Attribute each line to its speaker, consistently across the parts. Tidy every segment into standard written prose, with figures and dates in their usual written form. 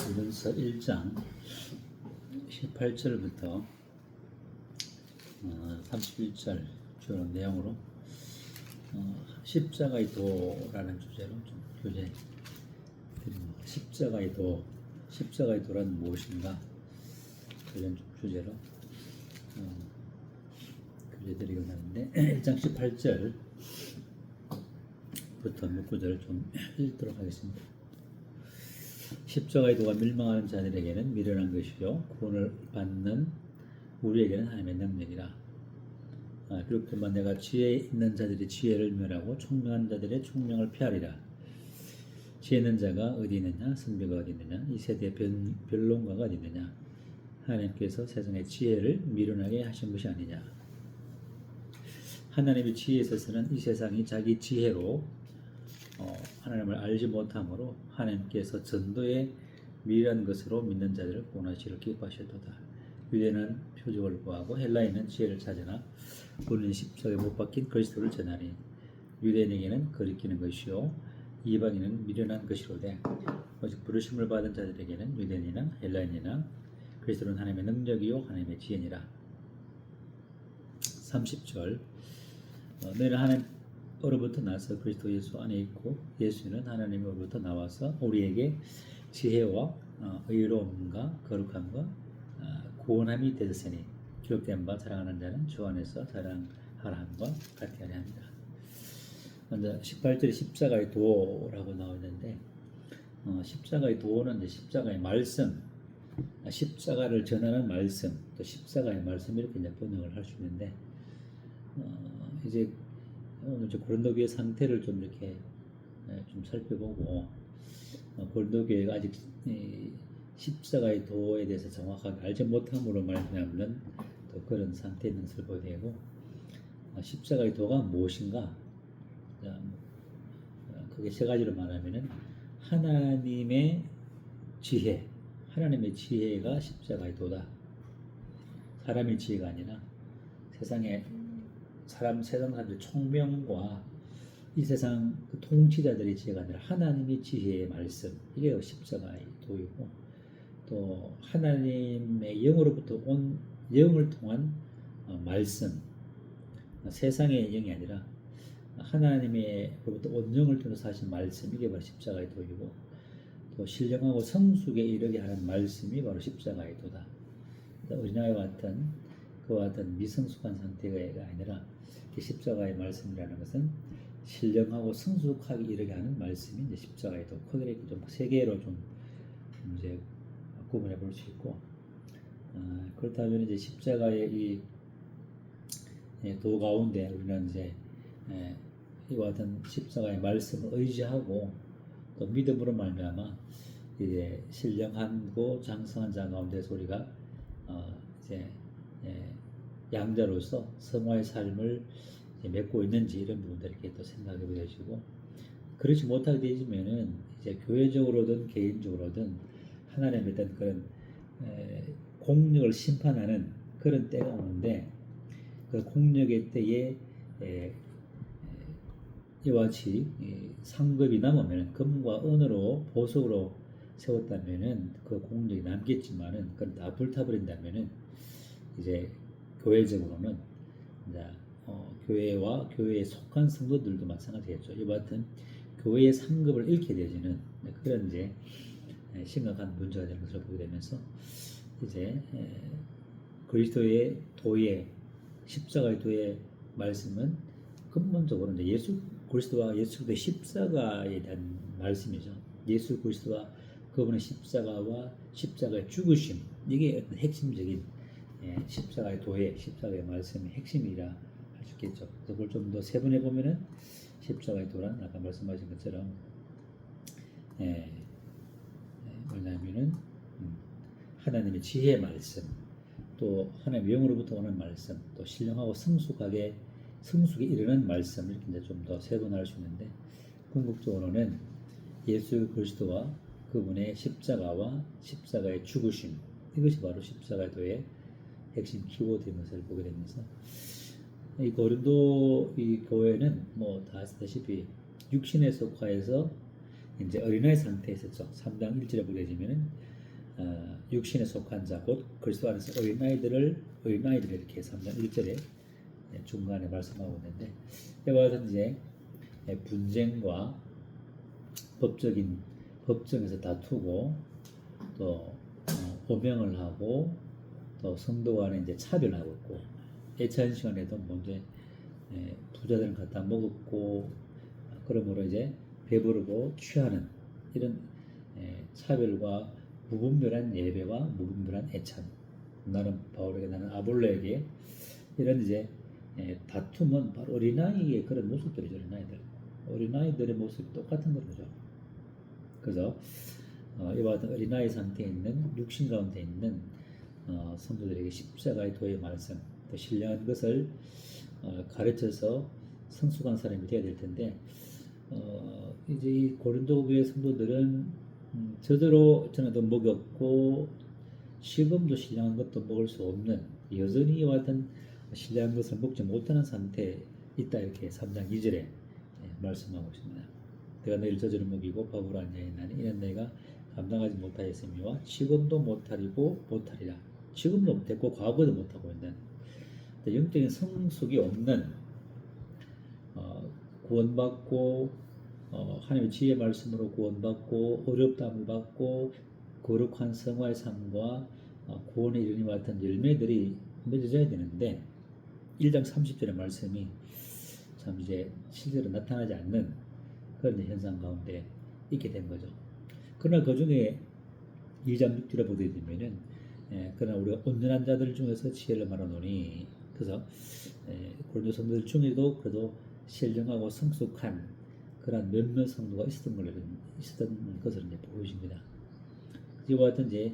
Speaker 1: 고린도서 1장 18절부터 31절 주요 내용으로 십자가의 도라는 주제로 좀 교재 드립니다. 십자가의 도란 무엇인가 관련 주제로 교재 드리고 있는데 1장 18절부터 몇 구절을 좀 읽도록 하겠습니다. 십자가의 도가 밀망하는 자들에게는 미련한 것이요 구원을 받는 우리에게는 하나님의 능력이라. 그렇게만 내가 지혜 있는 자들의 지혜를 멸하고 총명한 자들의 총명을 폐하리라. 지혜 있는 자가 어디 있느냐? 선비가 어디 있느냐? 이 세대의 변론가가 어디 있느냐? 하나님께서 세상의 지혜를 미련하게 하신 것이 아니냐? 하나님의 지혜에 있어서는 이 세상이 자기 지혜로 하나님을 알지 못함으로 하나님께서 전도에 미련한 것으로 믿는 자들을 구원하시기를 기뻐하셨도다. 유대는 표적을 구하고 헬라인은 지혜를 찾으나 우리는 십자가에 못 박힌 그리스도를 전하니 유대인에게는 거리끼는 것이요 이방인은 미련한 것이로되 오직 부르심을 받은 자들에게는 유대인이나 헬라인이나 그리스도는 하나님의 능력이요 하나님의 지혜니라. 30절 너희는 하나님으로부터 나서 그리스도 예수 안에 있고 예수는 하나님으로부터 나와서 우리에게 지혜와 의로움과 거룩함과 구원함이 되었으니 기록된 바 사랑하는 자는 주 안에서 자랑하라 함과 같이 하려 합니다. 먼저 18절에 십자가의 도라고 나오는데 십자가의 도는 이제 십자가의 말씀, 십자가를 전하는 말씀, 또 십자가의 말씀 이렇게 이제 번역을 할 수 있는데 이제 오늘 고린도 교회 상태를 좀 이렇게 좀 살펴보고 고린도 교회가 아직 십자가의 도에 대해서 정확하게 알지 못함으로 말미암는 또 그런 상태에 있는 것을 보게 되고 십자가의 도가 무엇인가? 그게 세 가지로 말하면은 하나님의 지혜, 하나님의 지혜가 십자가의 도다. 사람의 지혜가 아니라 세상 사람들의 총명과 이 세상 그 통치자들의 지혜가 아니라 하나님의 지혜의 말씀, 이게 십자가의 도이고 또 하나님의 영으로부터 온 영을 통한 말씀, 세상의 영이 아니라 하나님으로부터 온 영을 통해서 하신 말씀, 이게 바로 십자가의 도이고 또 신령하고 성숙에 이르게 하는 말씀이 바로 십자가의 도다. 어린아이와 같은 그와 같은 미성숙한 상태가 아니라 십자가의 말씀이라는 것은 신령하고 성숙하게 이르게 하는 말씀이 이제 십자가의 도. 크게 좀 세 개로 좀 이제 구분해 볼 수 있고 그렇다면 이제 십자가의 이 도 가운데 우리는 이제 이와 같은 십자가의 말씀을 의지하고 또 믿음으로 말미암아 이제 신령하고 장성한 자 가운데서 우리가 이제 양자로서 성화의 삶을 맺고 있는지 이런 부분들 이렇게 또 생각해 보시고 그렇지 못하게 되지면은 이제 교회적으로든 개인적으로든 하나님의 어떤 그런 공력을 심판하는 그런 때가 오는데 그 공력의 때에 이와 같이 상급이 남으면 금과 은으로 보석으로 세웠다면은 그 공력이 남겠지만은 그건 다 불타버린다면은 이제 교회적으로는 이제 교회와 교회에 속한 성도들도 마찬가지겠죠. 이와 같은 교회의 상급을 잃게 되지는 그런 이제 심각한 문제가 되는 것을 보게 되면서 이제 그리스도의 도의 십자가의 도의 말씀은 근본적으로 이제 예수 그리스도와 예수 그리스도의 십자가에 대한 말씀이죠. 예수 그리스도와 그분의 십자가와 십자가의 죽으심, 이게 어떤 핵심적인 십자가의 도의 십자가의 말씀의 핵심이라 할 수 있겠죠. 그걸 좀 더 세분해 보면은 십자가의 도란 아까 말씀하신 것처럼 뭐냐면은 하나님의 지혜의 말씀, 또 하나님의 영으로부터 오는 말씀, 또 신령하고 성숙에 이르는 말씀, 이렇게 이제 좀 더 세분할 수 있는데 궁극적으로는 예수 그리스도와 그분의 십자가와 십자가의 죽으심, 이것이 바로 십자가의 도의 핵심 키워드인 것을 보게 되면서 이 고린도 이 교회는 뭐 다 아시다시피 육신에 속하여서 이제 어린아이 상태에 있었죠. 3장 1절에 보게 되면은 육신에 속한 자 곧 그리스도 안에서 어린아이들 이렇게 3장 1절에 중간에 말씀하고 있는데, 이와 같은 이제 분쟁과 법정에서 다투고 또 오명을 하고 또 성도 간에 이제 차별하고 있고, 예찬 시간에도 먼저 부자들은 갖다 먹었고 그러므로 이제 배부르고 취하는 이런 차별과 무분별한 예배와 무분별한 애찬, 나는 바울에게 나는 아볼로에게, 이런 이제 다툼은 바로 어린아이의 그런 모습들이죠. 어린아이들의 모습이 똑같은 거죠. 그래서 이와 같은 어린아이 상태에 있는 육신 가운데 있는 성도들에게 십자가의 도의 말씀, 또 신령한 것을 가르쳐서 성숙한 사람이 되어야 될 텐데, 이제 이 고린도 교회 성도들은 저대로 전에도 먹였고 지금도 신령한 것도 먹을 수 없는, 여전히 이와 같은 신령한 것을 먹지 못하는 상태에 있다, 이렇게 3장 2절에 말씀하고 있습니다. 내가 너희를 저주로 먹이고 밥으로 앉아있나니 이는 너희가 감당하지 못하였으미와 지금도 못하리라. 지금도 못했고 과거도 못하고 있는 영적인 성숙이 없는, 구원받고 하나님의 지혜의 말씀으로 구원받고 어렵다함을 받고 거룩한 성화의 삶과 구원의 이름과 같은 열매들이 맺어져야 되는데, 1장 30절의 말씀이 참 이제 실제로 나타나지 않는 그런 현상 가운데 있게 된 거죠. 그러나 그 중에 2장 6절에 보게 되면은 그러나 우리가 온전한 자들 중에서 지혜를 말하노니, 그래서 고린도 성도들 중에도 그래도 신령하고 성숙한 그런 몇몇 성도가 있었던 것을 이제 보여줍니다. 이와 같은 이제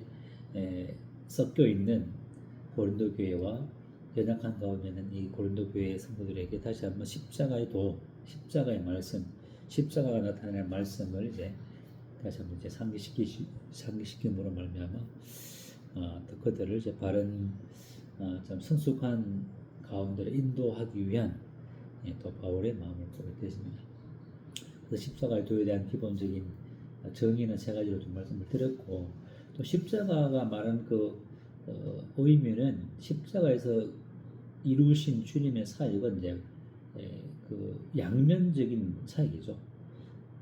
Speaker 1: 섞여 있는 고린도 교회와 연약한 가운데는 이 고린도 교회 성도들에게 다시 한번 십자가의 도, 십자가의 말씀, 십자가가 나타나는 말씀을 이제 다시 한번 이제 상기시킴으로 말미암아 또 그들을 이제 바른 좀 성숙한 가운데로 인도하기 위한 또 바울의 마음을 보게 되십니다. 그래서 십자가의 도에 대한 기본적인 정의는 세 가지로 좀 말씀을 드렸고, 또 십자가가 말하는 그 의미는 십자가에서 이루신 주님의 사역은 이제 그 양면적인 사역이죠.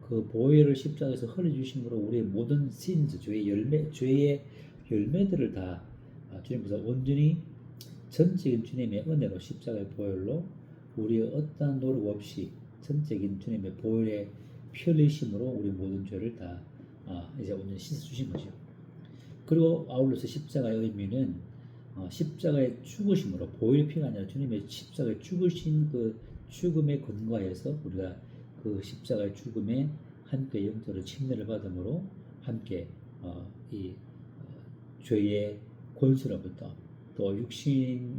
Speaker 1: 그 보혈을 십자가에서 흘려주심으로 우리의 모든 신즈, 죄의 열매들을 다 주님께서 온전히 전적인 주님의 은혜로 십자가의 보혈로 우리의 어떠한 노력 없이 전적인 주님의 보혈의 피 흘리심으로 우리 모든 죄를 다 이제 온전히 씻어주신 것이요. 그리고 아울러서 십자가의 의미는 십자가의 죽으심으로, 보혈의 피가 아니라 주님의 십자가의 죽으신 그 죽음에 근거해서 우리가 그 십자가의 죽음에 함께 영적으로 침례를 받음으로 함께 이 죄의 권세로부터 또 육신이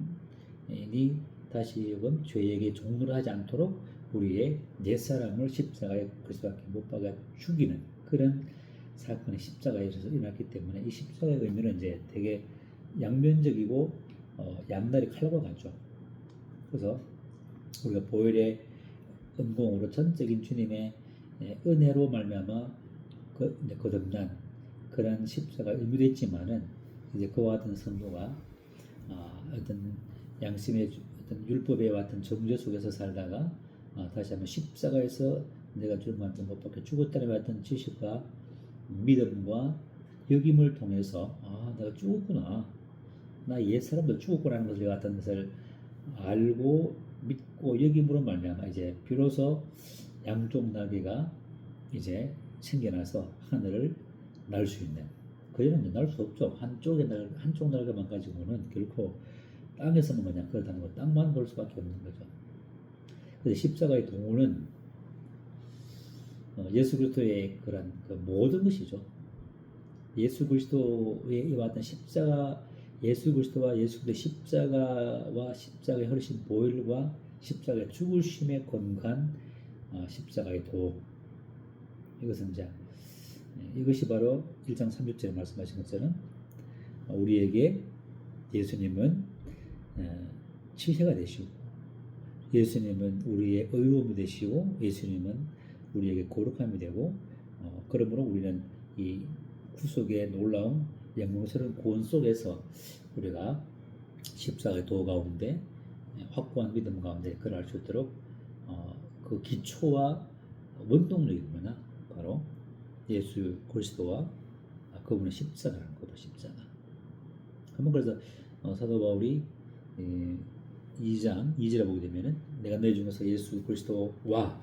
Speaker 1: 다시금 죄에게 종노를 하지 않도록 우리의 옛사람을 십자가에 그리스도께 못 박아 죽이는 그런 사건이 십자가에서 일어났기 때문에 이 십자가의 의미는 이제 되게 양면적이고 양날의 칼과 같죠. 그래서 우리가 보혈의 은공으로 전적인 주님의 은혜로 말미암아 거듭난 그런 십자가 의미됐지만은, 이제 그와 같은 성도가 어떤 양심의 어떤 율법에 같은 정죄 속에서 살다가 다시 한번 십자가에서 내가 주님한테 못 박혀 죽었다는 같은 지식과 믿음과 여김을 통해서 내가 죽었구나, 나 옛사람도 죽었구나라는 것을 같은 것을 알고 믿고 여김으로 말미암아 이제 비로소 양쪽 날개가 이제 생겨나서 하늘을 날 수 있는, 그전에는 날 수 없죠. 한쪽 날개만 가지고는 결코 땅에서는 그냥 그렇다는 거, 땅만 볼 수밖에 없는 거죠. 그래서 십자가의 동호는 예수 그리스도의 그런 그 모든 것이죠. 예수 그리스도의 이와 같은 십자가, 예수 그리스도와 예수 그리스도의 십자가와 십자가의 흐르신 보혈과 십자가의 죽으심에 근거한 십자가의 도, 이것은 이제 이것이 바로 1장 30절에 말씀하신 것처럼 우리에게 예수님은 치세가 되시고, 예수님은 우리의 의로움이 되시고, 예수님은 우리에게 거룩함이 되고, 그러므로 우리는 이 구속의 놀라운 영광스러운 구원 속에서 우리가 십자가의 도 가운데 확고한 믿음 가운데 걸어갈 수 있도록 그 기초와 원동력이 뭐냐? 바로 예수 그리스도와 그분의 십자가라는 것도 십자가. 한번 그래서 사도 바울이 2장 2절에 보게 되면은 내가 너희 중에서 예수 그리스도와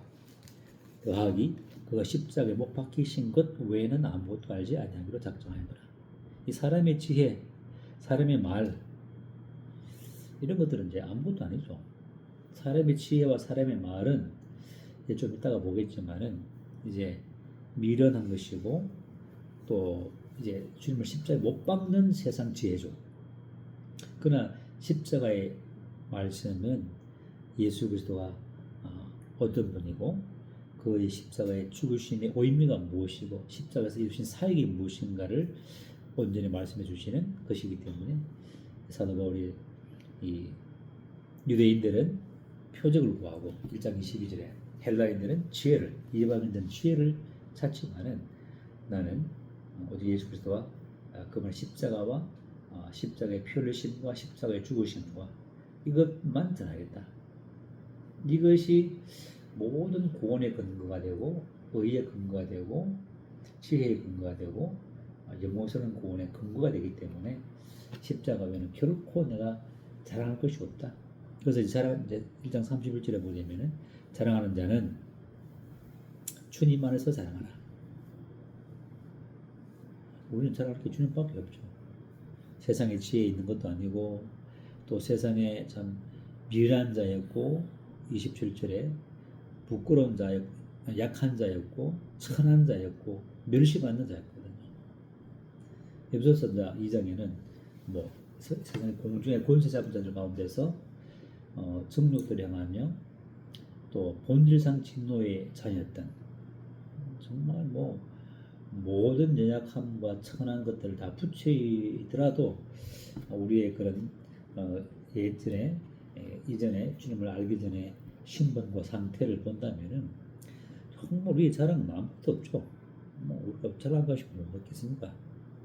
Speaker 1: 더하기 그가 십자가에 못 박히신 것 외에는 아무것도 알지 아니하기로 작정하였노라. 이 사람의 지혜, 사람의 말 이런 것들은 이제 아무것도 아니죠. 사람의 지혜와 사람의 말은 이제 좀 이따가 보겠지만은 이제 미련한 것이고 또 이제 주님을 십자가에 못 박는 세상 지혜죠. 그러나 십자가의 말씀은 예수 그리스도가 어떤 분이고 그의 십자가의 죽으심의 의미가 무엇이고 십자가에서 이루신 사역이 무엇인가를 온전히 말씀해 주시는 것이기 때문에 사도 바울이 이 유대인들은 표적을 구하고 1장 22절에 헬라인들은 지혜를 이방인들은 지혜를 찾지만은 나는 오직 예수 그리스도와 그분의 십자가와 십자가의 피 흘리심과 십자가의 죽으심과 이것만 전하겠다. 이것이 모든 구원의 근거가 되고 의의 근거가 되고 지혜의 근거가 되고 영원스러운 구원의 근거가 되기 때문에 십자가 외에는 결코 내가 자랑할 것이 없다. 그래서 이제 1장 31절에 보면은 자랑하는 자는 주님 안에서 자랑하라. 우리는 자랑할 게 주님밖에 없죠. 세상에 지혜 있는 것도 아니고 또 세상에 참 미련한 자였고 27절에 부끄러운 자였고 약한 자였고 천한 자였고 멸시받는 자였거든요. 에베소서 2장에는 뭐 세상의 공중의 권세 잡은 자들 가운데서 정욕들을 향하며 또 본질상 진노의 자였던 정말 뭐 모든 연약함과 천한 것들을 다 붙이더라도 우리의 그런 예전에 이전에 주님을 알기 전에 신분과 상태를 본다면은 정말 우리의 자랑은 아무것도 없죠. 뭐 우리가 자랑한 것이 뭐 없겠습니까?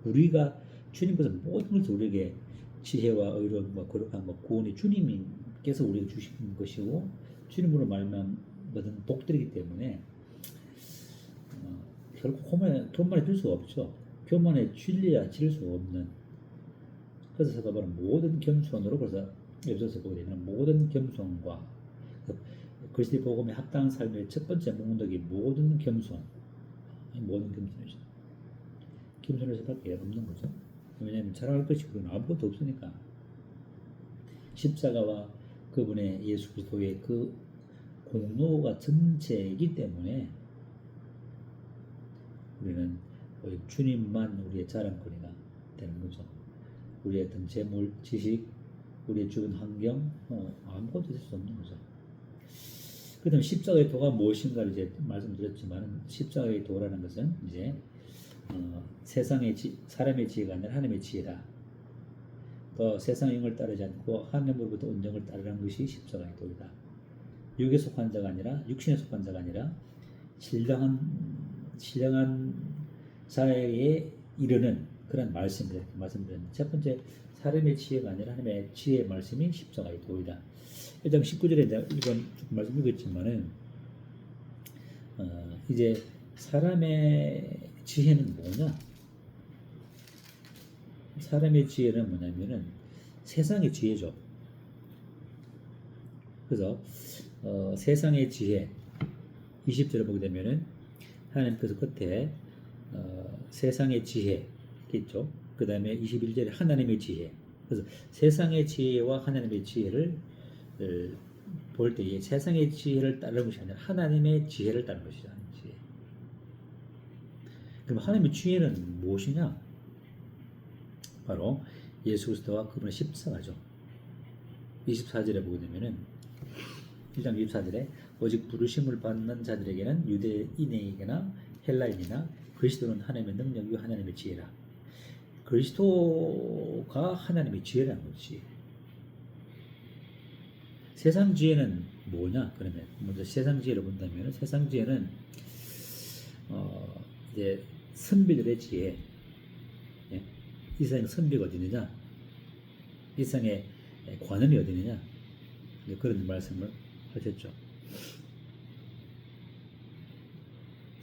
Speaker 1: 우리가 주님께서 모든 것을 우리에게 지혜와 의로움과 거룩함과 구원이 주님께서 우리에게 주신 것이고 주님으로 말미암은 모든 복들이기 때문에 결코 교만해 질 수가 없죠. 교만에 질려야 질 수 없는. 그래서 사도 바울은 모든 겸손으로 그래서 에베소서 보게 되면 모든 겸손과 그리스도의 복음에 합당한 삶의 첫 번째 목록이 모든 겸손. 모든 겸손이죠. 겸손을 수밖에 없는 거죠. 왜냐하면 자랑할 것이 우리는 아무것도 없으니까. 십자가와 그분의 예수 그리스도의 그 공로가 전체이기 때문에 우리는 주님만 우리의 자랑거리가 되는 거죠. 우리의 어떤 재물, 지식, 우리의 주변 환경, 아무것도 될 수 없는 거죠. 그다음 십자가의 도가 무엇인가를 이제 말씀드렸지만 십자가의 도라는 것은 이제 세상의 사람의 지혜가 아니라 하나님의 지혜다. 또 세상의 영을 따르지 않고 하나님으로부터 온 영을 따르는 것이 십자가의 도이다. 육에 속한 자가 아니라 육신에 속한 자가 아니라 신령한 자에게 이르는 그런 말씀을 말씀드렸는데 첫 번째 사람의 지혜가 아니라 하나님의 지혜의 말씀이 십자가의 도이다. 1장 19절에 이건 말씀 읽었지만은 이제 사람의 지혜는 뭐냐? 사람의 지혜는 뭐냐면은 세상의 지혜죠. 그래서 세상의 지혜 20절에 보게 되면은 하나님께서 끝에 세상의 지혜 있죠. 그 다음에 21절에 하나님의 지혜. 그래서 세상의 지혜와 하나님의 지혜를 볼 때에 세상의 지혜를 따르는 것이 아니라 하나님의 지혜를 따르는 것이죠. 하나님의 지혜. 그럼 하나님의 지혜는 무엇이냐? 바로 예수 그리스도와 그분의 십자가죠. 24절에 보게 되면은 1장 24절에 오직 부르심을 받는 자들에게는 유대인에게나 헬라인이나 그리스도는 하나님의 능력이요 하나님의 지혜라. 그리스도가 하나님의 지혜라는 거지. 세상 지혜는 뭐냐? 그러면 먼저 세상 지혜를 본다면 세상 지혜는 이제 선비들의 지혜, 예? 이 세상의 선비가 어디 있느냐? 이 세상의 관원이 어디 있느냐? 그런 말씀을 하셨죠.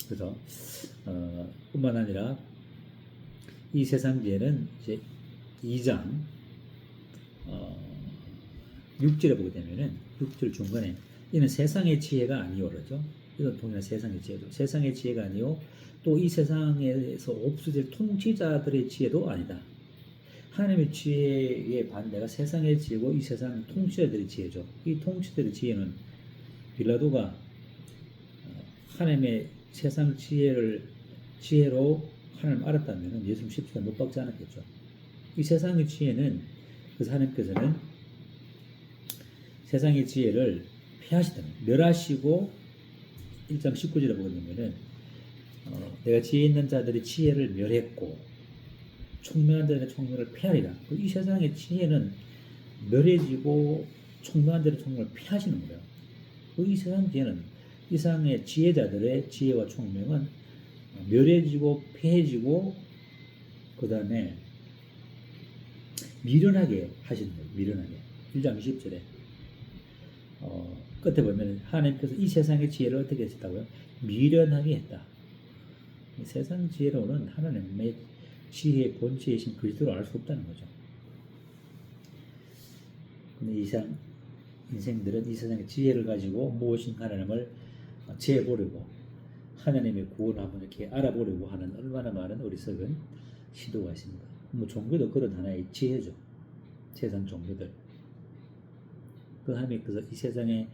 Speaker 1: 그래서 뿐만 아니라 이 세상지에는 이제 2장 6절에 보게 되면은 6절 중간에 이는 세상의 지혜가 아니오 그러죠. 이건 동일한 세상의 지혜도 세상의 지혜가 아니오 또 이 세상에서 없어질 통치자들의 지혜도 아니다. 하나님의 지혜의 반대가 세상의 지혜고 이 세상 통치자들의 지혜죠. 이 통치자들의 지혜는 빌라도가 하나님의 세상 지혜로 하나님을 알았다면 예수님 십자가에 못 박지 않았겠죠. 이 세상의 지혜는 그래서 하나님께서는 세상의 지혜를 폐하시다는 멸하시고 1장 19절에 보게 되면은 내가 지혜 있는 자들의 지혜를 멸했고 총명한 자들의 총명을 폐하리라. 이 세상의 지혜는 멸해지고 총명한 자들의 총명을 폐하시는 거예요. 이 세상 지혜는 이 세상의 지혜자들의 지혜와 총명은 멸해지고 폐해지고 그 다음에 미련하게 하시는 거예요. 미련하게. 1장 20절에 끝에 보면 하나님께서 이 세상의 지혜를 어떻게 했다고요? 미련하게 했다. 세상 지혜로는 하나님의 지혜의 본체이신 그리스도를 알 수 없다는 거죠. 근데 이 세상 인생들은 이 세상의 지혜를 가지고 무엇인 하나님을 재보려고 하나님의 구원을 한번 이렇게 알아보려고 하는 얼마나 많은 어리석은 시도가 있습니다. 뭐 종교도 그런 하나의 지혜죠. 세상 종교들. 그 하나님께서 이 세상의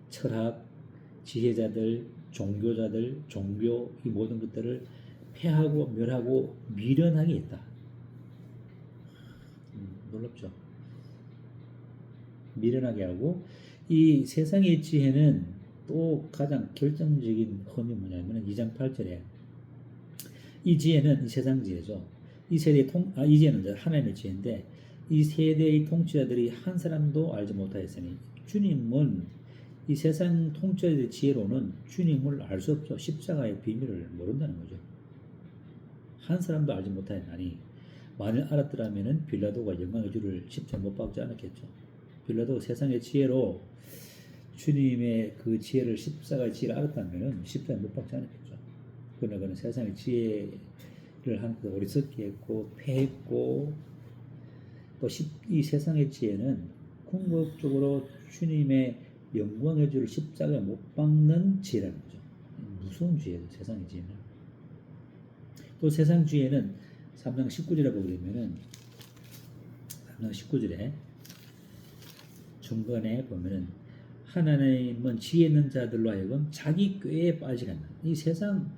Speaker 1: 철학, 지혜자들, 종교자들, 종교 이 모든 것들을 폐하고 멸하고 미련하게 했다. 놀랍죠. 미련하게 하고 이 세상의 지혜는 또 가장 결정적인 흠이 뭐냐면 2장 8절에 이 지혜는 이 세상 지혜죠. 이 세대의 이 지혜는 하나님의 지혜인데 이 세대의 통치자들이 한 사람도 알지 못하였으니 주님은 이 세상 통치자들의 지혜로는 주님을 알 수 없죠. 십자가의 비밀을 모른다는 거죠. 한 사람도 알지 못하였나니 만일 알았더라면 빌라도가 영광의 주를 십자가에 못 박지 않았겠죠. 빌라도 세상의 지혜로 주님의 그 지혜를 십자가의 지혜를 알았다면 십자가에 못 박지 않았겠죠. 그러나 그는 세상의 지혜를 한껏 어리석게 했고 폐했고 또 이 세상의 지혜는 궁극적으로 주님의 영광의 주를 십자가에 못 박는 지혜라는 거죠. 무서운 지혜죠. 세상의 지혜는. 또 세상 지혜는 3장 19절에 보게 되면은 3장 19절에 중간에 보면은 하나님은 지혜 있는 자들로 하여금 자기 꾀에 빠지게 한다. 이 세상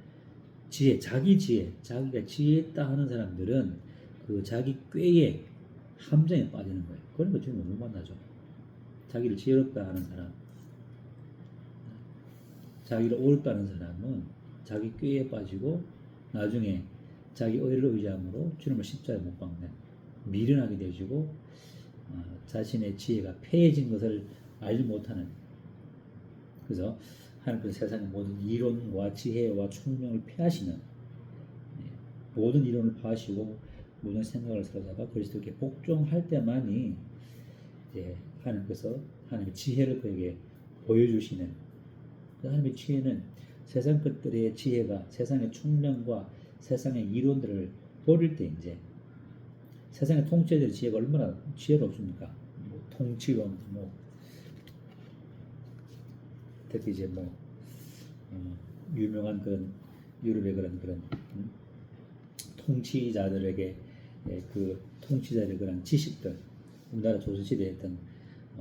Speaker 1: 지혜, 자기 지혜, 자기가 지혜 있다 하는 사람들은 그 자기 꾀에 함정에 빠지는 거예요. 그런 거 지금 못 만나죠. 자기를 지혜롭다 하는 사람, 자기를 옳다 하는 사람은 자기 꾀에 빠지고 나중에 자기 의를 의지함으로 주님을 십자가에 못 박는 미련하게 되어지고 자신의 지혜가 폐해진 것을 알지 못하는 그래서 하나님께서 세상의 모든 이론과 지혜와 총명을 폐하시는 모든 이론을 파시고 모든 생각을 사로잡아 그리스도께 복종할 때만이 이제 하나님께서 하나님의 지혜를 그에게 보여주시는 하나님의 지혜는 세상 것들의 지혜가 세상의 총명과 세상의 이론들을 버릴 때 이제 세상의 통치자들의 지혜가 얼마나 지혜롭습니까? 뭐 통치론, 뭐 특히 이제 뭐 유명한 그런 유럽의 그런 통치자들에게 그 통치자들의 그런 지식들, 우리나라 조선시대에 했던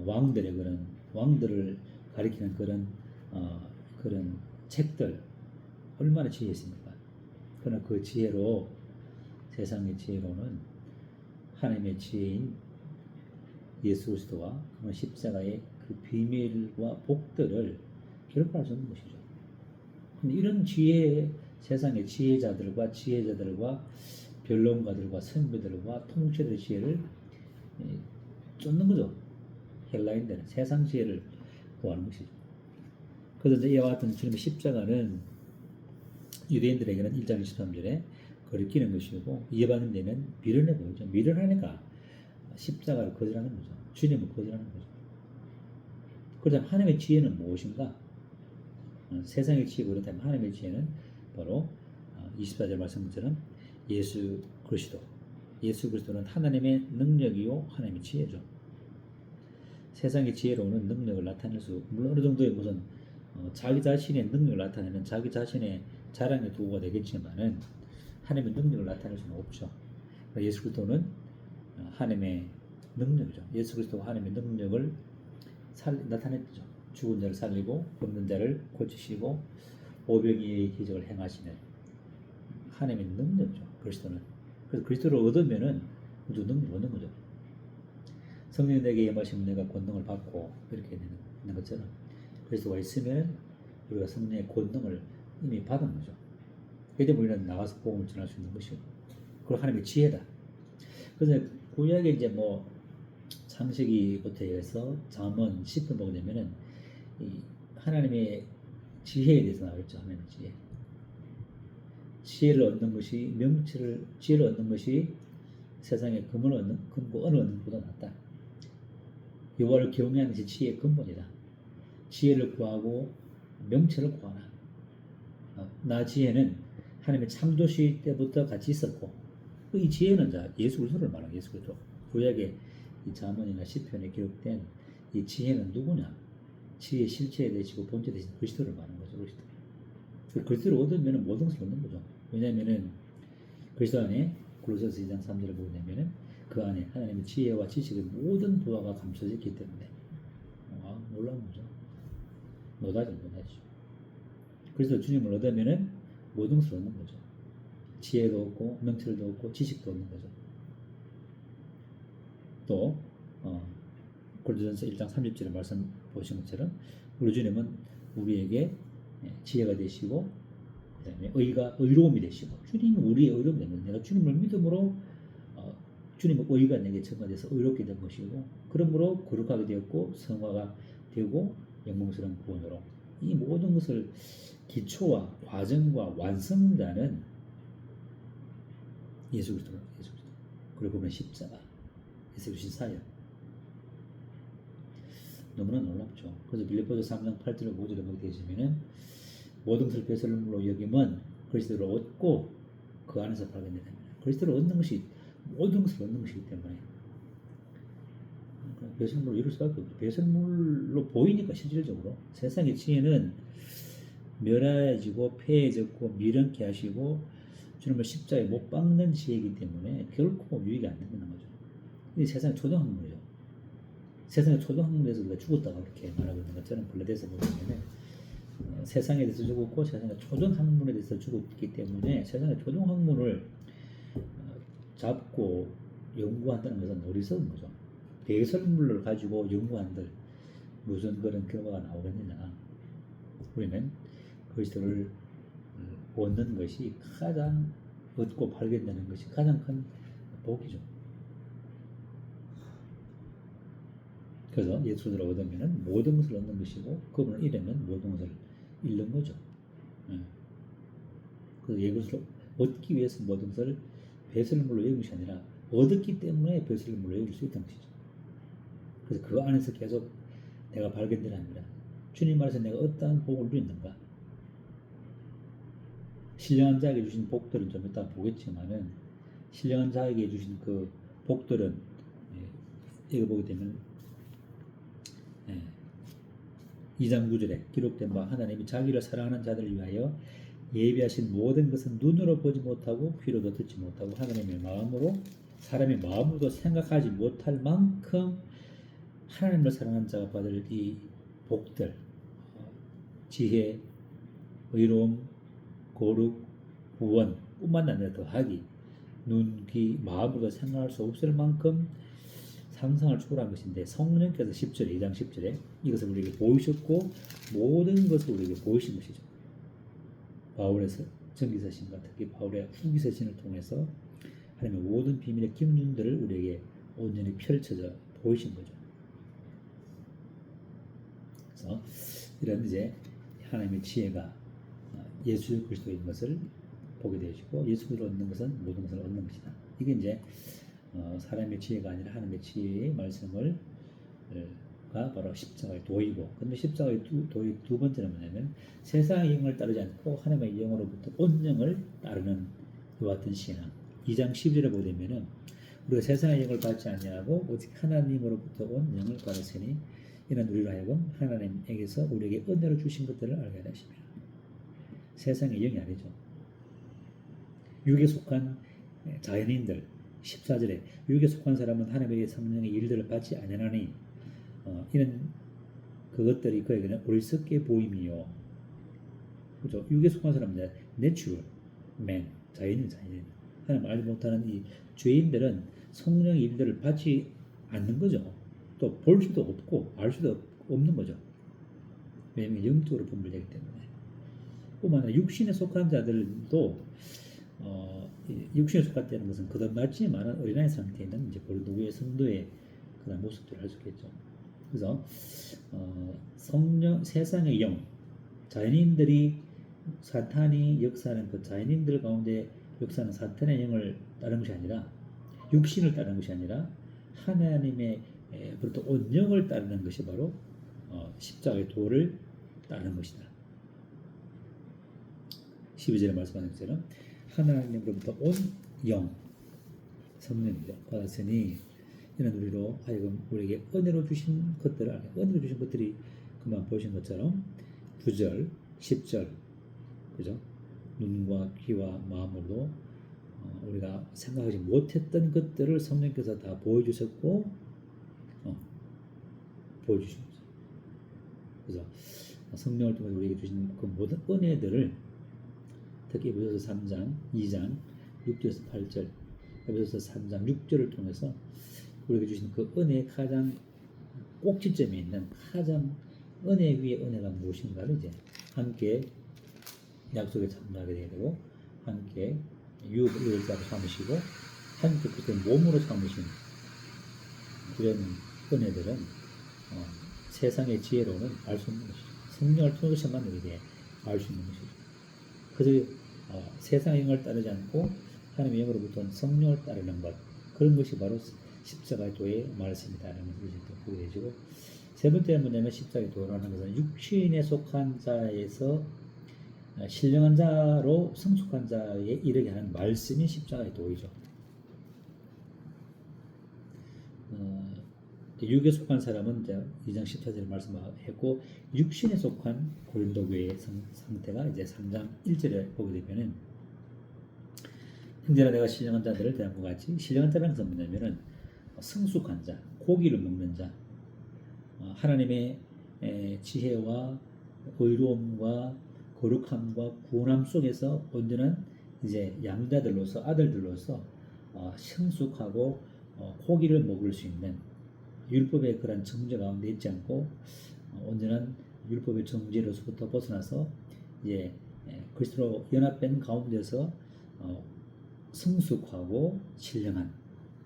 Speaker 1: 왕들의 그런 왕들을 가리키는 그런 책들 얼마나 지혜 있습니까? 그러나 그 지혜로 세상의 지혜로는 하나님의 지혜인 예수 그리스도와 그 십자가의 그 비밀과 복들을 결박할 수 없는 것이죠. 근데 이런 지혜, 세상의 지혜자들과 지혜자들과 변론가들과 선배들과 통치자들의 지혜를 쫓는 거죠. 헬라인들은 세상 지혜를 구하는 것이죠. 그래서 이제 이와 같은 주님의 십자가는 유대인들에게는 1장 23절에 거리끼는 것이고 이해받는 데는 미련해 보이죠. 미련하니까 십자가를 거절하는 거죠. 주님을 거절하는 거죠. 그렇다면 하나님의 지혜는 무엇인가? 세상의 지혜가 그렇다면 하나님의 지혜는 바로 24절 말씀처럼 예수 그리스도는 하나님의 능력이요 하나님의 지혜죠. 세상의 지혜로는 능력을 나타낼 수, 물론 어느 정도의 무슨 자기 자신의 능력을 나타내는 자기 자신의 자랑의 도구가 되겠지만은 하나님의 능력을 나타낼 수는 없죠. 예수 그리스도는 하나님의 능력이죠. 예수 그리스도가 하나님의 능력을 나타냈죠. 죽은 자를 살리고 병든 자를 고치시고 오병이의 기적을 행하시는 하나님의 능력이죠. 그리스도는. 그래서 그리스도를 얻으면은 우리도 능력을 얻는 거죠. 성령 내게 임하시면 내가 권능을 받고 이렇게 되는 것처럼 그리스도가 있으면 우리가 성령의 권능을 이미 받은 거죠. 그때 우리는 나가서 복음을 전할 수 있는 것이고, 그리고 하나님의 지혜다. 그래서 구약에 이제 뭐 창세기부터 해서 잠언 10편 보게 되면은 이 하나님의 지혜에 대해서 나오죠. 하나님의 지혜. 지혜를 얻는 것이 지혜를 얻는 것이 세상에 금을 얻는 금고 은을 얻는 것보다 낫다. 여호와를 경외하는 것이 지혜의 근본이다. 지혜를 구하고 명철을 구하라. 나 지혜는 하나님의 창조시 때부터 같이 있었고, 이 지혜는 예수 그리스도를 말하는 예수 그리스도. 구약의 이 잠언이나 시편에 기록된 이 지혜는 누구냐? 지혜의 실체에 되시고 본체 되신 그리스도를 말하는 거죠. 그리스도를 얻으면 모든 것을 얻는 거죠. 왜냐하면은 그리스도 안에 골로새서 2장 3절을 보게 되면은 그 안에 하나님의 지혜와 지식의 모든 부하가 감춰져 있기 때문에 놀라운 거죠. 노다지. 그래서 주님을 얻으면은 모든 것을 얻는 거죠. 지혜도 얻고 명철도 얻고 지식도 얻는 거죠. 또 고린도전서 1장 30절의 말씀 보신 것처럼 우리 주님은 우리에게 지혜가 되시고 그다음에 의로움이 되시고, 주님은 우리의 의로움이 되는 거예요. 내가 주님을 믿음으로 주님의 의가 내게 전가돼서 의롭게 된 것이고, 그러므로 거룩하게 되었고 성화가 되고 영광스러운 구원으로 이 모든 것을 기초와 과정과 완성자는 예수 그리스도. 그리고 보면 십자가, 예수 주신 사역. 너무나 놀랍죠. 그래서 빌립보서 3장 8절 5절에 보게 되시면은 모든 것을 배설물로 여김은 그리스도를 얻고 그 안에서 발견되는 그리스도를 얻는 것이 모든 것을 얻는 것이기 때문에 배설물로 이룰 수밖에 없죠. 배설물로 보이니까 실질적으로 세상의 지혜는 멸하여지고 폐해졌고 미련케 하시고 주님을 십자가에 못 박는 지혜이기 때문에 결코 유익이 안 되는 거죠. 이 세상의 초등학문이죠. 세상의 초등학문에서 우리가 죽었다고 이렇게 말하고 있는 것처럼 블레데서 보면은 세상에 대해서 죽었고 세상의 초등학문에 대해서 죽었기 때문에 세상의 초등학문을 잡고 연구한다는 것은 어리석은 거죠. 배설물을 가지고 연구한들 무슨 그런 결과가 나오겠느냐. 우리는 그리스도를 얻는 것이 가장 얻고 발견되는 것이 가장 큰 복이죠. 그래서 예수를 얻으면 모든 것을 얻는 것이고 그분을 잃으면 모든 것을 잃는 거죠. 그래서 예수를 얻기 위해서 모든 것을 배설물로 여긴 것이 아니라 얻었기 때문에 배설물로 여길 수 있던 것이죠. 그래서 그 안에서 계속 내가 발견되랍니다. 주님 안에서 내가 어떠한 복을 누리는가. 신령한 자에게 주신 복들은 좀 이따 보겠지만은 신령한 자에게 주신 그 복들은 이거 보게 되면 2장 9절에 기록된 바 하나님이 자기를 사랑하는 자들을 위하여 예비하신 모든 것은 눈으로 보지 못하고 귀로도 듣지 못하고 하나님의 마음으로 사람의 마음으로도 생각하지 못할 만큼 하나님을 사랑하는 자가 받을 이 복들, 지혜, 의로움, 거룩, 구원 뿐만 아니라 더하기 눈, 귀, 마음으로도 생각할 수 없을 만큼 상상을 초월한 것인데 성령께서 10절에 2장 10절에 이것을 우리에게 보이셨고 모든 것을 우리에게 보이신 것이죠. 바울의 전기서신과 특히 바울의 후기서신을 통해서 하나님의 모든 비밀의 기능들을 우리에게 온전히 펼쳐져 보이신 거죠. 그래서 이런 이제 하나님의 지혜가 예수 그리스도인 것을 보게 되시고 예수를 얻는 것은 모든 것을 얻는 것이다. 이게 이제 사람의 지혜가 아니라 하나님의 지혜의 말씀을 가 바로 십자가의 도이고, 근데 십자가의 도의 두 번째는 뭐냐면 세상의 영을 따르지 않고 하나님의 영으로부터 온 영을 따르는 이와 같은 신앙. 2장 12절에 보게 되면은 우리가 세상의 영을 받지 아니하고 오직 하나님으로부터 온 영을 받았으니 이는 우리로 하여금 하나님에게서 우리에게 은혜로 주신 것들을 알게 하십니다. 세상의 영이 아니죠. 육에 속한 자연인들 14절에 육에 속한 사람은 하나님의 성령의 일들을 받지 아니하니 이는 그것들이 그에게는 어리석게 보임이요. 그죠? 육에 속한 사람은 내추럴 맨, 자연인. 하나님 알지 못하는 이 죄인들은 성령의 일들을 받지 않는 거죠. 또 볼 수도 없고 알 수도 없는 거죠. 왜냐하면 영적으로 분별되기 때문에. 뿐만 아니라 육신에 속한 자들도 육신에 속한다는 것은 거듭났지 많은 어린아이 상태에 있는 이제 고린도교의 성도의 그런 모습들을 할 수 있겠죠. 그래서 성령, 세상의 영, 자연인들이 사탄이 역사하는 그 자연인들 가운데 역사하는 사탄의 영을 따르는 것이 아니라 육신을 따르는 것이 아니라 하나님의 부터 온 영을 따르는 것이 바로 십자가의 도를 따르는 것이다. 12절에 말씀하는 것처럼 하나님으로부터 온 영, 성령이죠. 받았으니 이는 우리로 하여금 우리에게 은혜로 주신 것들을 알게. 은혜로 주신 것들이 그만 보신 것처럼 9절, 10절, 그죠? 눈과 귀와 마음으로 우리가 생각하지 못했던 것들을 성령께서 다 보여주셨고 보여주신 거죠. 그래서 성령을 통해서 우리에게 주신 그 모든 은혜들을 특히 에베소서 3장, 2장, 6절에서 8절, 에베소서 3장, 6절을 통해서 우리에게 주신 그 은혜의 가장 꼭지점에 있는 가장 은혜 위에 은혜가 무엇인가를 이제 함께 약속에 참여하게 되고 함께 유업을 자로 삼으시고 함께 그때 몸으로 삼으신 그런 은혜들은 세상의 지혜로는 알 수 없는 것이죠. 성령을 통해서만 우리에게 알 수 있는 것이죠. 그래서 세상의 영을 따르지 않고 하나님의 영으로부터 성령을 따르는 것, 그런 것이 바로 십자가의 도의 말씀이다라는 것을 이제 또 보게 되시고, 세 번째는 뭐냐면 십자가의 도라는 것은 육신에 속한 자에서 신령한 자로 성숙한 자에 이르게 하는 말씀이 십자가의 도이죠. 육에 속한 사람은 이제 2장 14절에 말씀했고, 육신에 속한 고린도교의 상태가 이제 3장 1절에 보게 되면은 형제라 내가 신령한 자들을 대한 것 같이, 신령한 자라는 것은 뭐냐면은 성숙한 자, 고기를 먹는 자, 하나님의 지혜와 의로움과 거룩함과 구원함 속에서 온전한 이제 양자들로서 아들들로서 성숙하고 고기를 먹을 수 있는 율법의 그런 정죄 가운데 있지 않고 온전한 율법의 정죄로서부터 벗어나서 이제 그리스도로 연합된 가운데서 성숙하고 신령한,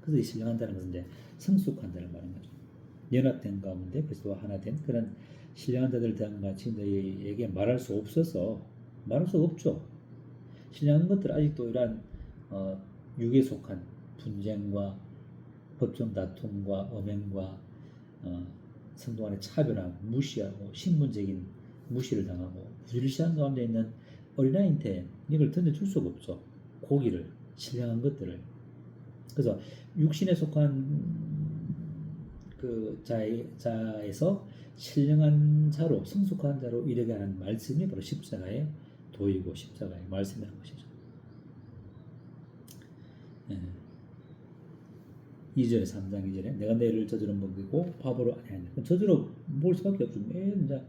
Speaker 1: 그래서 이 신령한다는 것은 이제 성숙한다는 말인 거죠. 연합된 가운데 그리스도와 하나 된 그런 신령한 자들을 대한 같이 너희에게 말할 수 없어서, 말할 수 없죠. 신령한 것들 아직도 이러한 육에 속한 분쟁과 법정 다툼과 엄행과 성도 간의 차별하고 무시하고 신분적인 무시를 당하고 부질시한 가운데 있는 어린아이한테 이걸 던져줄 수가 없죠. 고기를, 신령한 것들을. 그래서 육신에 속한 그 자에서 신령한 자로, 성숙한 자로 이르게 하는 말씀이 바로 십자가의 도이고 십자가의 말씀이라는 것이죠. 2절에 3장 2절에 내가 너희를 저주로 먹이고 바보로 아니하냐. 저주로 먹을 수밖에 없죠. 매일 이제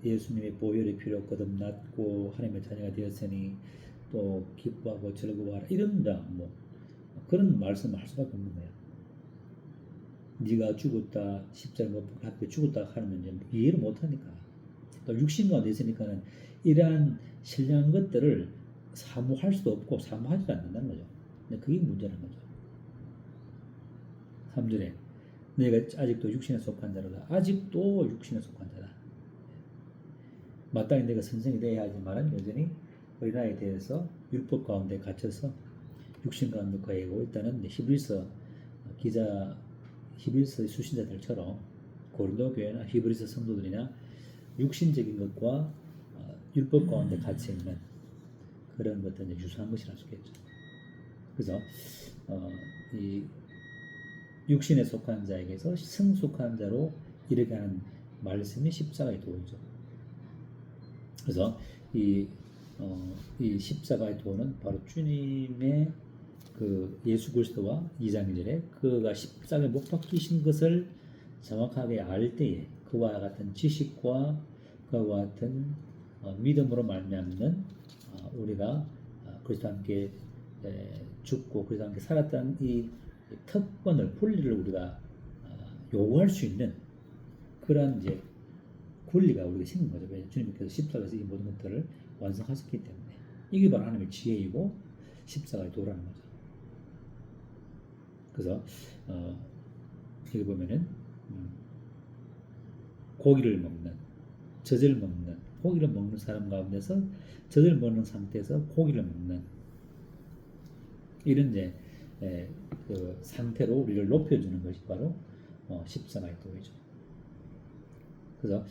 Speaker 1: 예수님의 보혈이 필요 거듭났고 하나님의 자녀가 되었으니 또 기뻐하고 즐거워하라, 이런 뭐 그런 말씀을 할 수밖에 없는 거예요. 네가 죽었다, 십자가에 못 박혀 죽었다 하면 이제 이해를 못하니까, 또 육신 가운데 있으니까는 이러한 신령한 것들을 사모할 수도 없고 사모하지도 않는다는 거죠. 근데 그게 문제라는 거죠. 3절에 너희가 아직도 육신에 속한 자로다. 아직도 육신에 속한 자다. 마땅히 내가 선생이 되어야 하지만 여전히 어린아이에 대해서 율법 가운데 갇혀서 육신 가운데 거하고 있다는 히브리서 기자, 히브리서 수신자들처럼 고린도 교회나 히브리서 성도들이나 육신적인 것과 율법 가운데 갇혀 있는 그런 것들 유사한 것이라 할 수 있겠죠. 그래서 이 육신에 속한 자에게서 성숙한 자로 이르게 하는 말씀이 십자가의 도이죠. 그래서 이 십자가의 도는 바로 주님의 그 예수 그리스도와 2장 2절에 그가 십자가에 못 박히신 것을 정확하게 알 때에 그와 같은 지식과 그와 같은 믿음으로 말미암는 우리가 그리스도와 함께 죽고 그리스도와 함께 살았다는 이 특권을 분리를 우리가 요구할 수 있는 그런 이제 권리가 우리가 생긴 거죠. 왜냐하면 주님께서 십자가에서 이 모든 것들을 완성하셨기 때문에 이게 바로 하나님의 지혜이고 십자가의 도라는 거죠. 그래서 여기 보면은 고기를 먹는 젖을 먹는 고기를 먹는 사람 가운데서 젖을 먹는 상태에서 고기를 먹는 이런 이제 그 상태로 우리를 높여주는 것이 바로 십자가의 도이죠. 그래서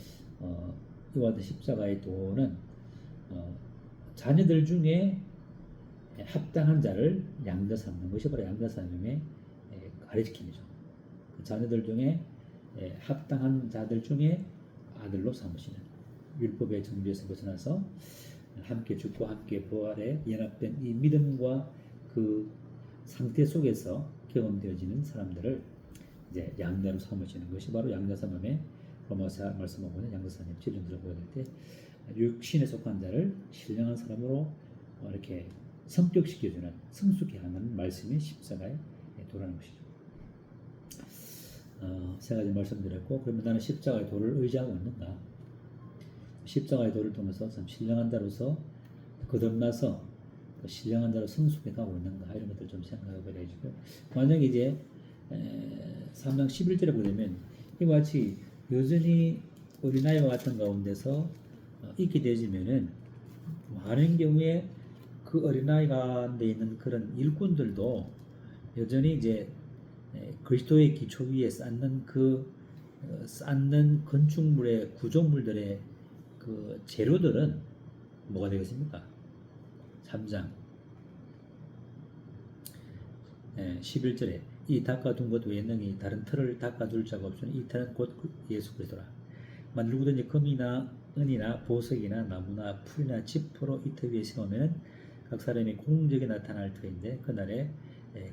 Speaker 1: 이와 같은 십자가의 도는 자녀들 중에 합당한 자를 양자 삼는 것이 바로 양자 삼음의 가르침이죠. 그 자녀들 중에 합당한 자들 중에 아들로 삼으시는 율법의 정죄에서 벗어나서 함께 죽고 함께 부활에 연합된 이 믿음과 그 상태 속에서 경험되어지는 사람들을 이제 양자로 삼으시는 것이 바로 양자 삼음의 로마서 말씀을 보면 양자 삼음 지름 들어보게 될 때 육신에 속한 자를 신령한 사람으로 이렇게 성격시켜주는 성숙해 하는 말씀이 십자가의 도라는 것이죠. 세 가지 말씀드렸고 그러면 나는 십자가의 도를 의지하고 있는가? 십자가의 도를 통해서 참 신령한 자로서 거듭나서 신령한 자로 성숙해 가고 있는가 이런 것들 좀 생각해 봐야 되고요. 만약에 이제 3장 11절에 보면 이와 같이 여전히 어린아이와 같은 가운데서 있게 되지면은 많은 경우에 그 어린아이 가운데 있는 그런 일꾼들도 여전히 이제 그리스도의 기초 위에 쌓는 쌓는 건축물의 구조물들의 그 재료들은 뭐가 되겠습니까? 3장 11절에 이 닦아둔 것 외에 능히 다른 틀을 닦아둘 자가 없으니 이 틀은 곧 예수 그리스도라. 만일 누구든지 금이나 은이나 보석이나 나무나 풀이나 지퍼로 이 터 위에 세우면 각 사람이 공적이 나타날 터인데 그날에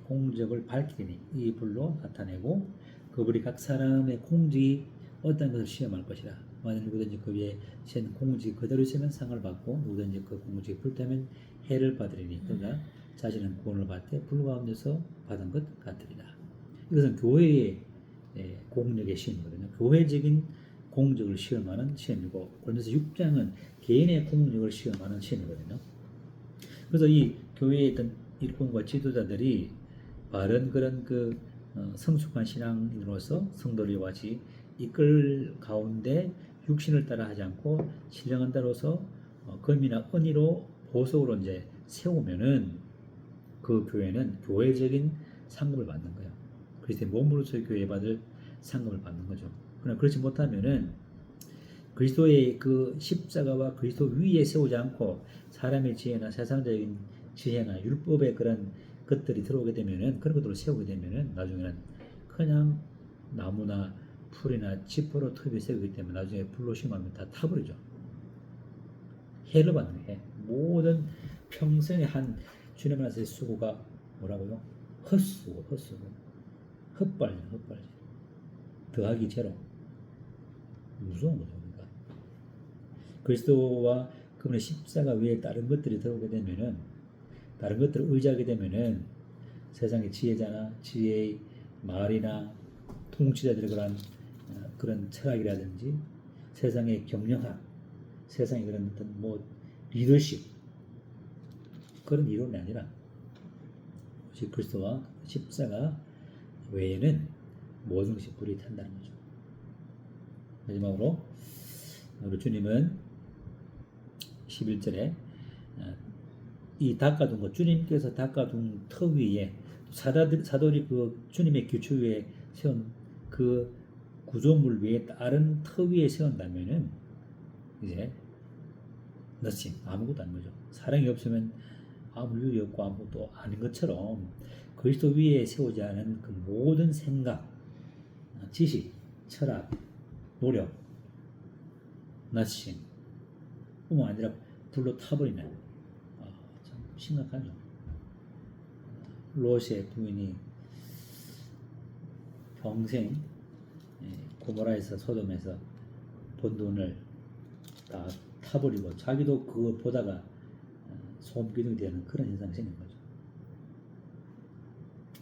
Speaker 1: 공적을 밝히니 이 불로 나타내고 그 불이 각 사람의 공적이 어떤 것을 시험할 것이라. 만일 누구든지 그 위에 센 공적이 그대로 있으면 상을 받고 누구든지 그 공적이 불타면 해를 받으리니 그가 자신은 구원을 받되 불 가운데서 받은 것 같으리라. 이것은 교회의 공력의 시험이거든요. 교회적인 공적을 시험하는 시험이고 고린도서 6장은 개인의 공력을 시험하는 시험이거든요. 그래서 이 교회에 있던 일꾼과 지도자들이 바른 그런 성숙한 신앙인으로서 성도를 같이 이끌 가운데 육신을 따라 하지 않고 신령한 자로서 금이나 은이로 보석으로 이제 세우면은 그 교회는 교회적인 상급을 받는 거예요. 그리스도의 몸으로서 교회 받을 상급을 받는 거죠. 그러나 그렇지 못하면은 그리스도의 그 십자가와 그리스도 위에 세우지 않고 사람의 지혜나 세상적인 지혜나 율법의 그런 것들이 들어오게 되면은 그런 것들을 세우게 되면은 나중에는 그냥 나무나 풀이나 지퍼로 톱에 세우기 때문에 나중에 불로 심하면 다 타버리죠. 해를 받는 해. 모든 평생의 한 주님 안에서의 수고가 뭐라고요? 헛수고. 헛발질. 더하기 제로. 무서운 거죠. 그러니까. 그리스도와 그분의 십자가 위에 다른 것들이 들어오게 되면은 다른 것들을 의지하게 되면은 세상의 지혜자나 지혜의 말이나 통치자들의 그런 철학이라든지 세상의 경영학, 세상의 그런 어떤 리더십 그런 이론이 아니라 오직 그리스도와 십자가 외에는 모든 것이 불이 탄다는 거죠. 마지막으로 우리 주님은 11절에 이 닦아둔 것, 주님께서 닦아둔 터 위에 사도들이 그 주님의 기초 위에 세운 그 구조물 위에 다른 터 위에 세운다면은 이제 nothing, 아무것도 아닌 거죠. 사랑이 없으면 아무 이유가 없고 아무것도 아닌 것처럼 그리스도 위에 세우지 않은 그 모든 생각, 지식, 철학, 노력, nothing 뿐만 아니라 불로 타버리는 참 심각하죠. 롯의 부인이 평생 고모라에서 소돔에서 번 돈을 다 타버리고 자기도 그걸 보다가 소음기둥이 되는 그런 현상이 생긴 거죠.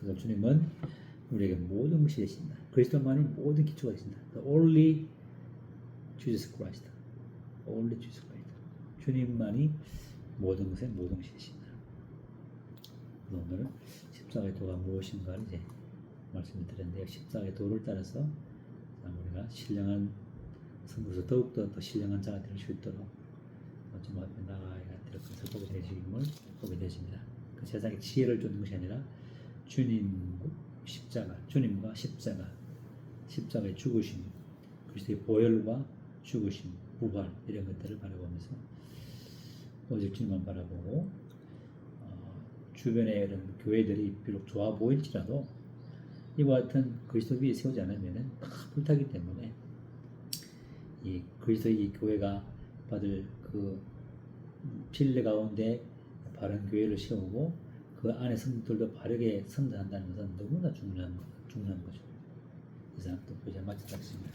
Speaker 1: 그래서 주님은 우리에게 모든 것이 되신다. 그리스도만이 모든 기초가 되신다. The only Jesus Christ. Only Jesus Christ. 주님만이 모든 것의 모든 것이 되신다. 오늘 십자가의 도가 무엇인가를 이제 말씀을 드렸는데요. 십자가의 도를 따라서 우리가 신령한 성도서 더욱더 더 신령한 자가 될 수 있도록 좀 앞에 나아가야 될 것을 보게 되시임을 보게 되십니다. 그 세상에 지혜를 주는 것이 아니라 주님과 십자가의 죽으심, 그리스도의 보혈과 죽으심, 부활 이런 것들을 바라보면서 오직 주님만 바라보고 주변의 이런 교회들이 비록 좋아 보일지라도 이와 같은 그리스도 위에 세우지 않으면 다 불타기 때문에 이 그리스도의 이 교회가 받을 그 진리 가운데 바른 교회를 세우고 그 안에 성도들도 바르게 성장한다는 것은 너무나 중요한 거죠. 이상 또 보자 마치겠습니다.